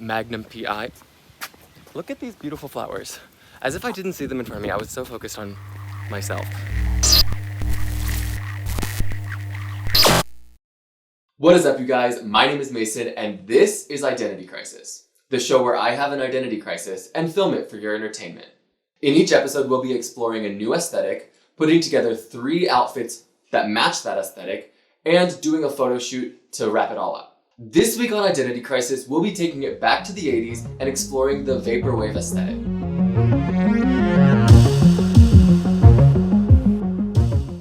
Magnum PI. Look at these beautiful flowers. As if I didn't see them in front of me, I was so focused on myself. What is up, you guys? My name is Mason, and this is Identity Crisis, the show where I have an identity crisis and film it for your entertainment. In each episode, we'll be exploring a new aesthetic, putting together 3 outfits that match that aesthetic, and doing a photo shoot to wrap it all up. This week on Identity Crisis, we'll be taking it back to the 80s and exploring the Vaporwave aesthetic.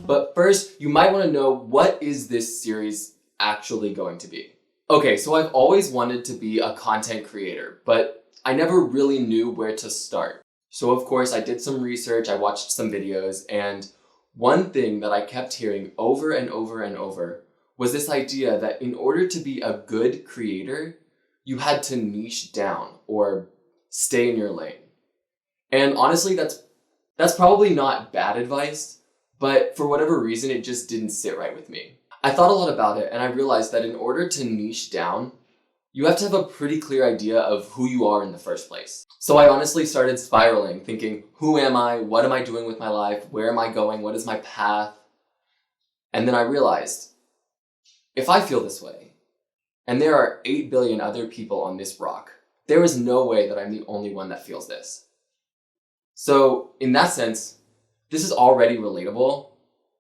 But first, you might want to know, what is this series actually going to be? Okay, so I've always wanted to be a content creator, but I never really knew where to start. So of course, I did some research, I watched some videos, and one thing that I kept hearing over and over and over was this idea that in order to be a good creator, you had to niche down or stay in your lane. And honestly, that's probably not bad advice, but for whatever reason, it just didn't sit right with me. I thought a lot about it, and I realized that in order to niche down, you have to have a pretty clear idea of who you are in the first place. So I honestly started spiraling, thinking, who am I? What am I doing with my life? Where am I going? What is my path? And then I realized, if I feel this way, and there are 8 billion other people on this rock, there is no way that I'm the only one that feels this. So in that sense, this is already relatable.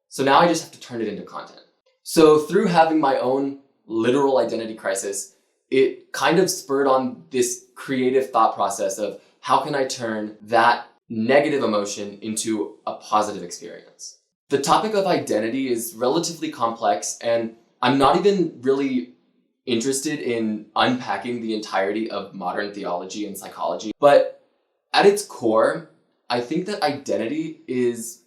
So now I just have to turn it into content. So through having my own literal identity crisis, it kind of spurred on this creative thought process of how can I turn that negative emotion into a positive experience. The topic of identity is relatively complex, and I'm not even really interested in unpacking the entirety of modern theology and psychology, but at its core, I think that identity is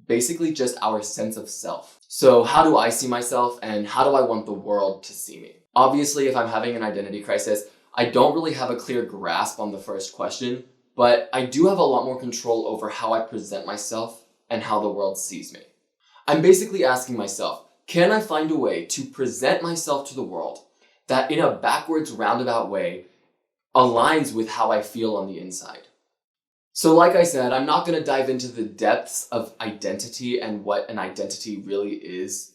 basically just our sense of self. So how do I see myself, and how do I want the world to see me? Obviously, if I'm having an identity crisis, I don't really have a clear grasp on the first question, but I do have a lot more control over how I present myself and how the world sees me. I'm basically asking myself, can I find a way to present myself to the world that in a backwards roundabout way aligns with how I feel on the inside? So like I said, I'm not going to dive into the depths of identity and what an identity really is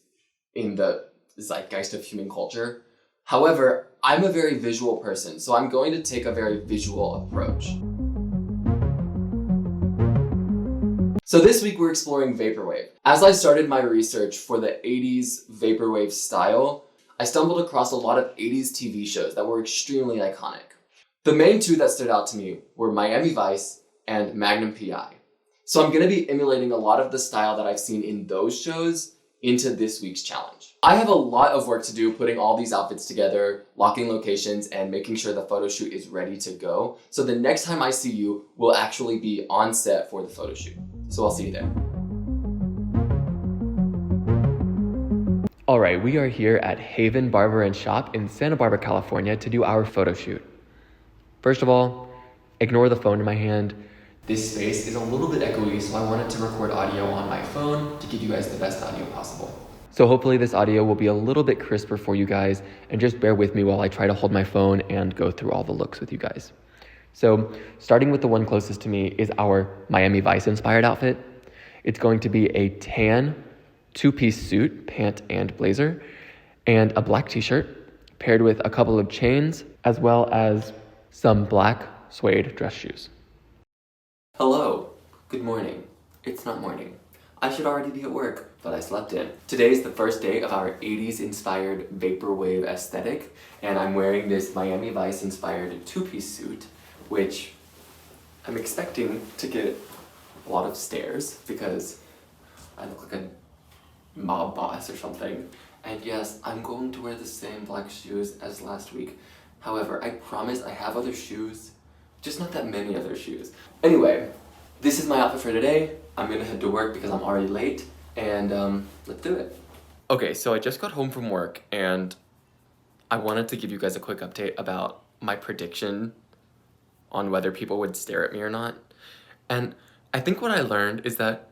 in the zeitgeist of human culture. However, I'm a very visual person, so I'm going to take a very visual approach. So this week we're exploring Vaporwave. As I started my research for the 80s Vaporwave style, I stumbled across a lot of 80s TV shows that were extremely iconic. The main 2 that stood out to me were Miami Vice and Magnum PI. So I'm going to be emulating a lot of the style that I've seen in those shows into this week's challenge. I have a lot of work to do putting all these outfits together, locking locations, and making sure the photo shoot is ready to go. So the next time I see you, we'll actually be on set for the photo shoot. So I'll see you there. All right, we are here at Haven Barber and Shop in Santa Barbara, California to do our photo shoot. First of all, ignore the phone in my hand. This space is a little bit echoey, so I wanted to record audio on my phone to give you guys the best audio possible. So hopefully this audio will be a little bit crisper for you guys, and just bear with me while I try to hold my phone and go through all the looks with you guys. So starting with the one closest to me is our Miami Vice inspired outfit. It's going to be a tan 2-piece suit, pant and blazer, and a black t-shirt paired with a couple of chains, as well as some black suede dress shoes. Hello, good morning. It's not morning. I should already be at work, but I slept in. Today is the first day of our 80s inspired Vaporwave aesthetic, and I'm wearing this Miami Vice inspired 2-piece suit, which I'm expecting to get a lot of stares because I look like a mob boss or something. And yes, I'm going to wear the same black shoes as last week. However, I promise I have other shoes, just not that many other shoes. Anyway, this is my outfit for today. I'm gonna head to work because I'm already late, and let's do it. Okay, so I just got home from work, and I wanted to give you guys a quick update about my prediction on whether people would stare at me or not. And I think what I learned is that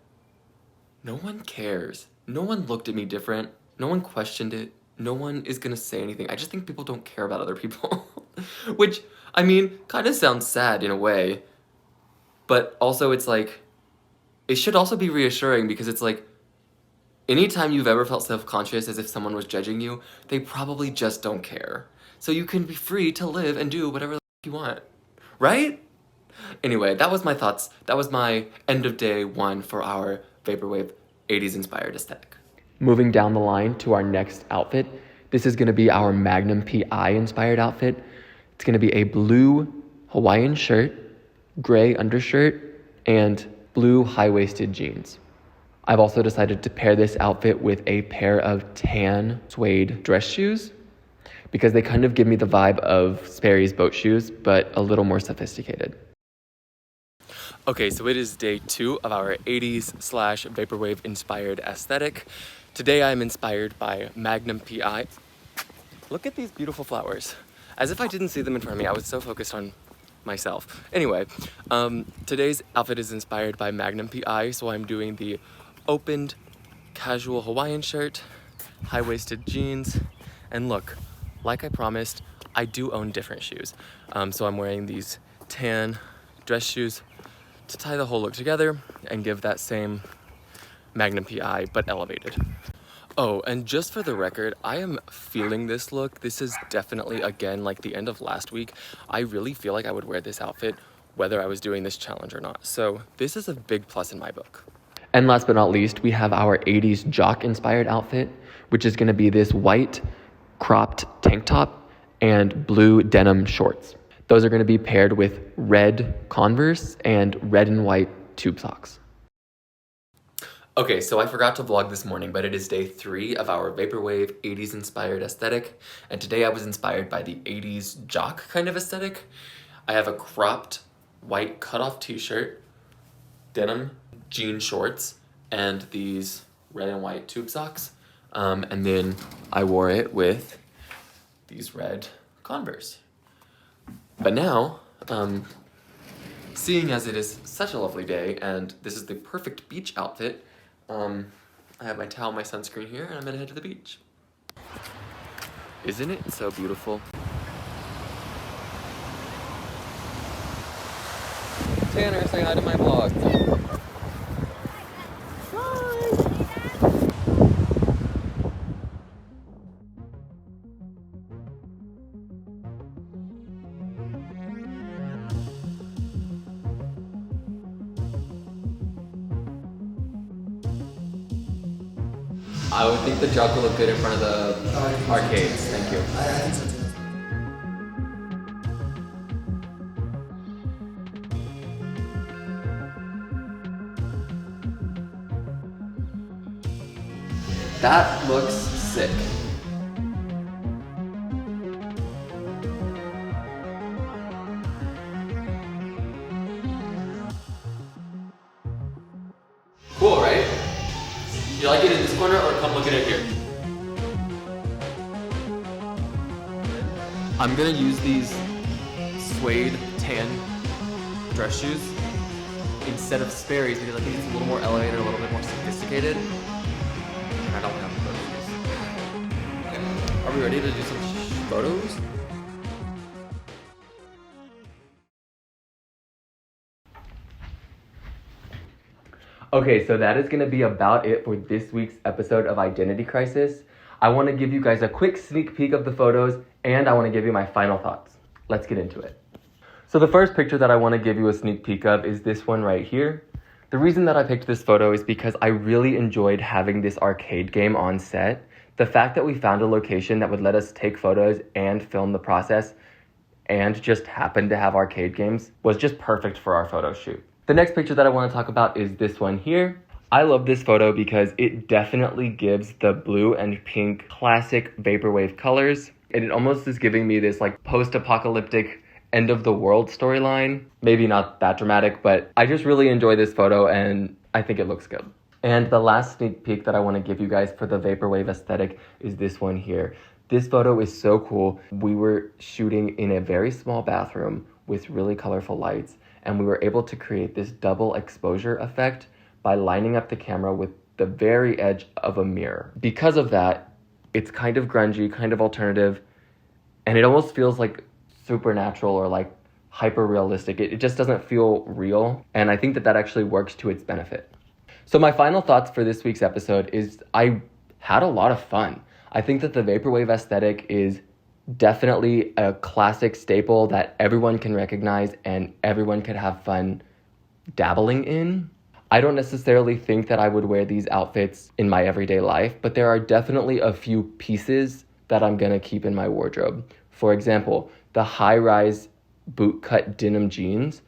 no one cares. No one looked at me different. No one questioned it. no one is gonna say anything. I just think people don't care about other people. Which, I mean, kind of sounds sad in a way. But also it's like, it should also be reassuring because it's like, anytime you've ever felt self-conscious as if someone was judging you, they probably just don't care. So you can be free to live and do whatever the you want. Right? Anyway, that was my thoughts. That was my end of day one for our Vaporwave 80s inspired aesthetic. Moving down the line to our next outfit, this is gonna be our Magnum PI inspired outfit. It's gonna be a blue Hawaiian shirt, gray undershirt, and blue high-waisted jeans. I've also decided to pair this outfit with a pair of tan suede dress shoes because they kind of give me the vibe of Sperry's boat shoes, but a little more sophisticated. Okay, so it is day 2 of our 80s / Vaporwave inspired aesthetic. Today I'm inspired by Magnum PI. Look at these beautiful flowers. As if I didn't see them in front of me, I was so focused on myself. Anyway, today's outfit is inspired by Magnum PI, so I'm doing the opened casual Hawaiian shirt, high-waisted jeans, and look, like I promised, I do own different shoes. So I'm wearing these tan dress shoes to tie the whole look together and give that same Magnum PI, but elevated. Oh, and just for the record, I am feeling this look. This is definitely, again, like the end of last week. I really feel like I would wear this outfit whether I was doing this challenge or not. So this is a big plus in my book. And last but not least, we have our 80s jock inspired outfit, which is gonna be this white cropped tank top and blue denim shorts. Those are gonna be paired with red Converse and red and white tube socks. Okay, so I forgot to vlog this morning, but it is day 3 of our Vaporwave 80s inspired aesthetic. And today I was inspired by the 80s jock kind of aesthetic. I have a cropped white cutoff t-shirt, denim jean shorts, and these red and white tube socks. And then I wore it with these red Converse. But now, seeing as it is such a lovely day and this is the perfect beach outfit, I have my towel, my sunscreen here, and I'm gonna head to the beach. Isn't it so beautiful? Tanner, say hi to my vlog. I would think the jock will look good in front of the arcades. Thank you. I think so too. That looks sick. Cool, right? You like it in this corner or come look at it here? I'm gonna use these suede tan dress shoes instead of Sperry's because I think it's a little more elevated, a little bit more sophisticated. And I don't have photo shoes. Okay. Are we ready to do some photos? Okay, so that is gonna be about it for this week's episode of Identity Crisis. I wanna give you guys a quick sneak peek of the photos and I wanna give you my final thoughts. Let's get into it. So the first picture that I wanna give you a sneak peek of is this one right here. The reason that I picked this photo is because I really enjoyed having this arcade game on set. The fact that we found a location that would let us take photos and film the process and just happened to have arcade games was just perfect for our photo shoot. The next picture that I want to talk about is this one here. I love this photo because it definitely gives the blue and pink classic Vaporwave colors. And it almost is giving me this like post-apocalyptic end of the world storyline. Maybe not that dramatic, but I just really enjoy this photo and I think it looks good. And the last sneak peek that I want to give you guys for the Vaporwave aesthetic is this one here. This photo is so cool. We were shooting in a very small bathroom with really colorful lights, and we were able to create this double exposure effect by lining up the camera with the very edge of a mirror. Because of that, It's kind of grungy, kind of alternative, and it almost feels like supernatural or like hyper realistic. It just doesn't feel real, and I think that actually works to its benefit. So my final thoughts for this week's episode is I had a lot of fun. I think that the Vaporwave aesthetic is definitely a classic staple that everyone can recognize and everyone could have fun dabbling in. I don't necessarily think that I would wear these outfits in my everyday life, but there are definitely a few pieces that I'm gonna keep in my wardrobe. For example, the high-rise bootcut denim jeans,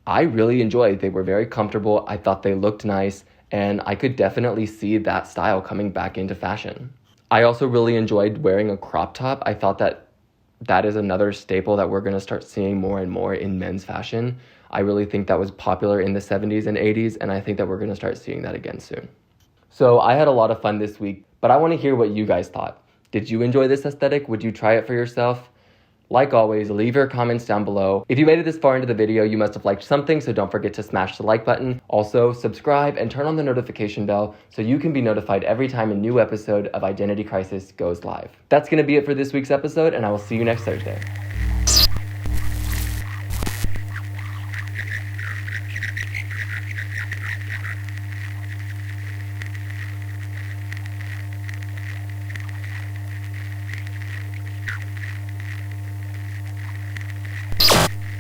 I really enjoyed. They were very comfortable. I thought they looked nice, and I could definitely see that style coming back into fashion. I also really enjoyed wearing a crop top. I thought that is another staple that we're going to start seeing more and more in men's fashion. I really think that was popular in the 70s and 80s, and I think that we're going to start seeing that again soon. So I had a lot of fun this week, but I want to hear what you guys thought. Did you enjoy this aesthetic? Would you try it for yourself? Like always, leave your comments down below. If you made it this far into the video, you must have liked something, so don't forget to smash the like button. Also, subscribe and turn on the notification bell so you can be notified every time a new episode of Identity Crisis goes live. That's going to be it for this week's episode, and I will see you next Thursday.